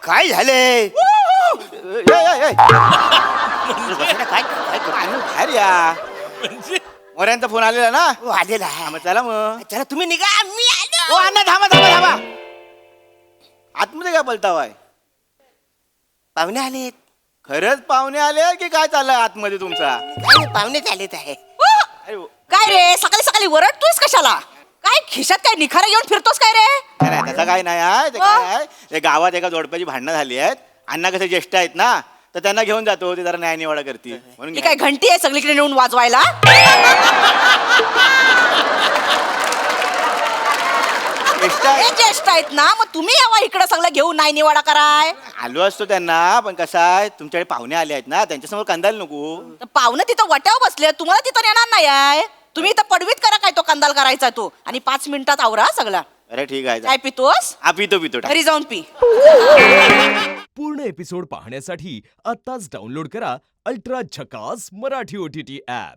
काय झालंय काय बाहेर या मोऱ्यांचा फोन आलेला ना आलेला आहे. मग चला मग चला तुम्ही निघा मी ओ आलो. अण्णा थांबा थांबा थांबा आतमध्ये काय बोलतावाय पाहुणे आलेत. खरंच पाहुणे आले की काय चाललंय आतमध्ये तुमचा काय पाहुणेच आलेत आहे. अरे हो. काय रे सकाळी सकाळी वरडतोस कशाला? काय खिशात काय निखारा घेऊन फिरतोस काय रे? नाही नाही, तसं काय नाही आहे ते काय आहे ते गावात एका जोडप्याची भांडणं झाली आहेत अण्णा कसे ज्येष्ठ आहेत ना तर त्यांना घेऊन जातो ते जरा न्याय निवाडा करते म्हणून ही काय घंटी आहे सगळीकडे नेऊन वाजवायला? ज्येष्ठ हे आहे. ज्येष्ठ आहेत ना मग तुम्ही यावा इकडे सगळं घेऊन नाही निवाडा कराय. आलो असतो त्यांना पण कसं आहे तुमच्याकडे पाहुणे आले आहेत ना त्यांच्यासमोर कंदायला नको तर पाहुणं तिथं वट्यावर बसले तुम्हाला तिथं येणार नाही आहे. तुम्ही इथं पडवीत करा काय तो कंदाल करायचा तो आणि 5 मिनिटात आवरा सगळा. अरे ठीक आहे काय पितोस? हा पितो पितो घरी जाऊन पी. पूर्ण एपिसोड पाहण्यासाठी आताच डाउनलोड करा अल्ट्रा झकास मराठी OTT ॲप.